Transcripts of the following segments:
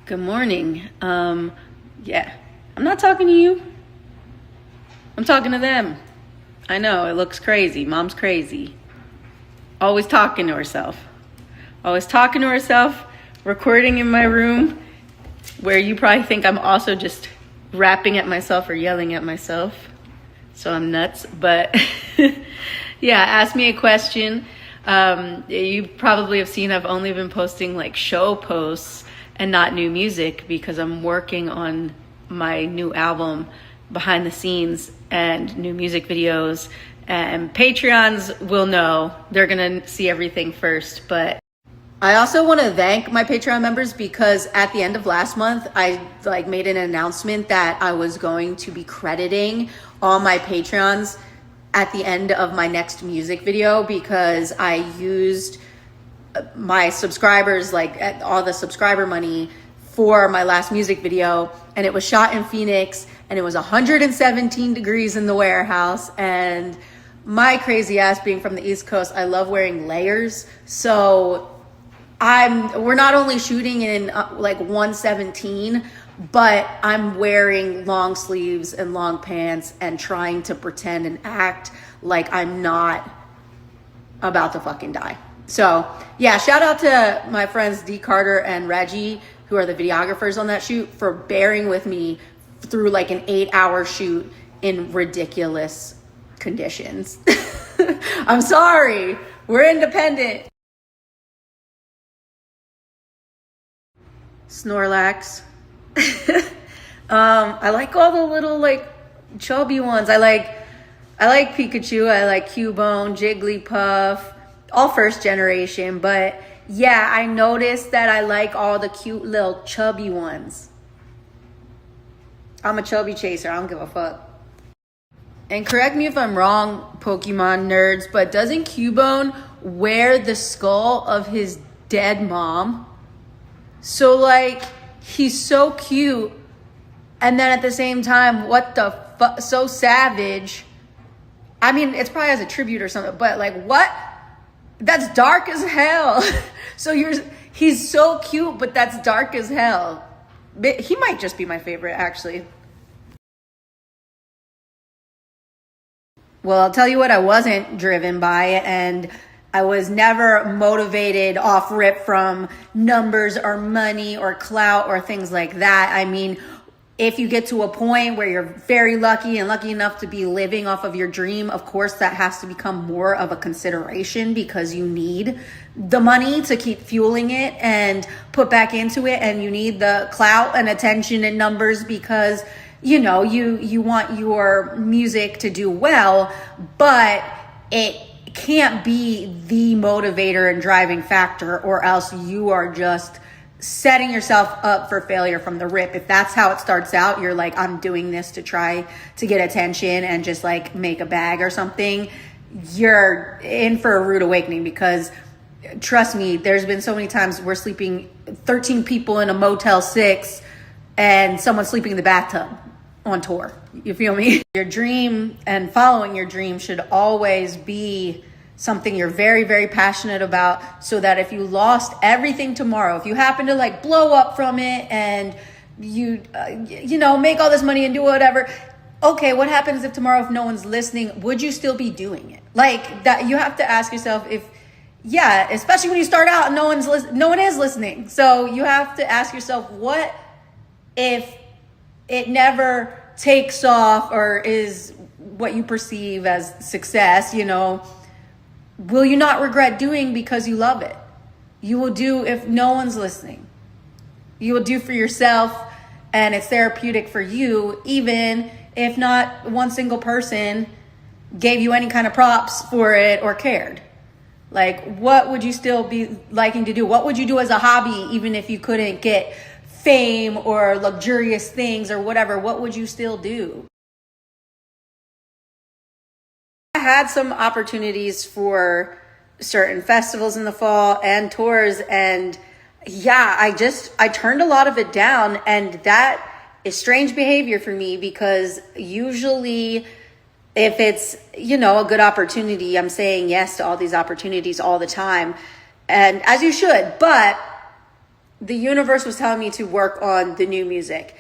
Good morning. Yeah, I'm not talking to you. I'm talking to them. I know, it looks crazy. Mom's crazy. Always talking to herself. Always talking to herself, recording in my room, where you probably think I'm also just rapping at myself or yelling at myself. So I'm nuts. But yeah, ask me a question. You probably have seen I've only been posting like show posts and not new music because I'm working on my new album behind the scenes and new music videos, and Patreons will know. They're gonna see everything first. But I also want to thank my Patreon members because at the end of last month I made an announcement that I was going to be crediting all my Patreons at the end of my next music video, because I used my subscribers, all the subscriber money for my last music video, and it was shot in Phoenix and it was 117 degrees in the warehouse, and my crazy ass being from the East Coast, I love wearing layers. So we're not only shooting in 117, but I'm wearing long sleeves and long pants and trying to pretend and act like I'm not about to fucking die. So yeah, shout out to my friends D. Carter and Reggie, who are the videographers on that shoot, for bearing with me through an 8-hour shoot in ridiculous conditions. I'm sorry, we're independent. Snorlax. I like all the little chubby ones. I like Pikachu, I like Cubone, Jigglypuff, all first generation. But yeah, I noticed that I like all the cute little chubby ones. I'm a chubby chaser, I don't give a fuck. And correct me if I'm wrong, Pokemon nerds, but doesn't Cubone wear the skull of his dead mom? So he's so cute, and then at the same time, what the fuck, so savage. I mean, it's probably as a tribute or something, but what? That's dark as hell. So he's so cute, but that's dark as hell. He might just be my favorite, actually. Well, I'll tell you what I wasn't driven by, and I was never motivated off rip from numbers or money or clout or things like that. I mean, if you get to a point where you're very lucky and lucky enough to be living off of your dream, of course, that has to become more of a consideration, because you need the money to keep fueling it and put back into it. And you need the clout and attention and numbers because, you want your music to do well, but it can't be the motivator and driving factor, or else you are just setting yourself up for failure from the rip. If that's how it starts out, you're like, I'm doing this to try to get attention and just make a bag or something, you're in for a rude awakening. Because trust me, there's been so many times we're sleeping 13 people in a Motel 6 and someone's sleeping in the bathtub on tour. You feel me? Your dream and following your dream should always be something you're very, very passionate about, so that if you lost everything tomorrow, if you happen to blow up from it and you make all this money and do whatever, okay, what happens if tomorrow, if no one's listening, would you still be doing it? That you have to ask yourself, especially when you start out and no one is listening. So you have to ask yourself, what if it never takes off or is what you perceive as success? Will you not regret doing because you love it? You will do if no one's listening. You will do for yourself, and it's therapeutic for you, even if not one single person gave you any kind of props for it or cared. What would you still be liking to do? What would you do as a hobby, even if you couldn't get fame or luxurious things or whatever? What would you still do? I had some opportunities for certain festivals in the fall and tours, and yeah, I turned a lot of it down, and that is strange behavior for me, because usually if it's, a good opportunity, I'm saying yes to all these opportunities all the time, and as you should. But the universe was telling me to work on the new music.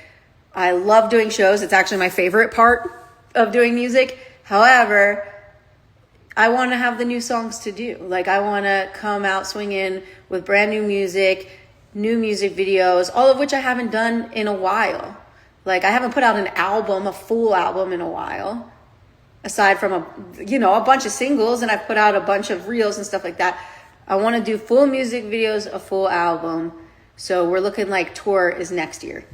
I love doing shows. It's actually my favorite part of doing music. However, I want to have the new songs to do. Like, I want to come out swinging with brand new music videos, all of which I haven't done in a while. Like, I haven't put out a full album in a while, aside from a bunch of singles, and I've put out a bunch of reels and stuff like that. I want to do full music videos, a full album. So we're looking like tour is next year.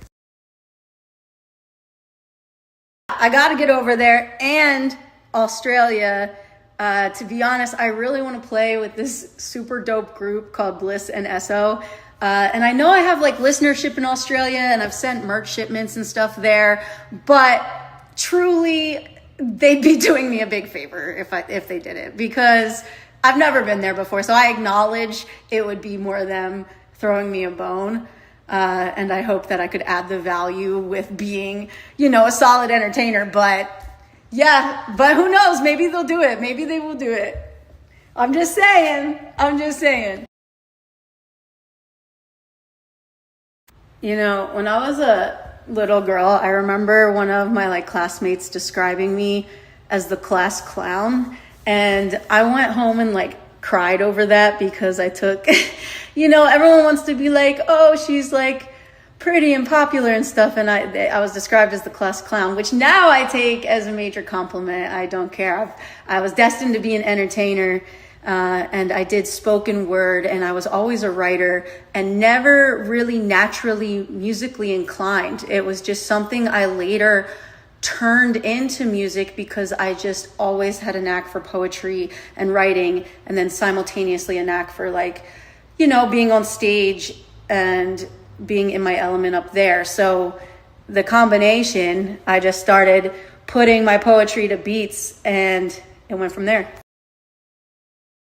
I got to get over there and Australia. To be honest, I really want to play with this super dope group called Bliss and SO. And I know I have like listenership in Australia, and I've sent merch shipments and stuff there, but truly they'd be doing me a big favor if they did it, because I've never been there before. So I acknowledge it would be more them throwing me a bone. And I hope that I could add the value with being, a solid entertainer. But yeah, but who knows? Maybe they'll do it. Maybe they will do it. I'm just saying. When I was a little girl, I remember one of my classmates describing me as the class clown. And I went home and cried over that, because I took, everyone wants to be like, oh, she's pretty and popular and stuff. And I was described as the class clown, which now I take as a major compliment. I don't care. I was destined to be an entertainer. And I did spoken word, and I was always a writer, and never really naturally musically inclined. It was just something I later turned into music, because I just always had a knack for poetry and writing, and then simultaneously a knack for being on stage and being in my element up there. So the combination, I just started putting my poetry to beats, and it went from there.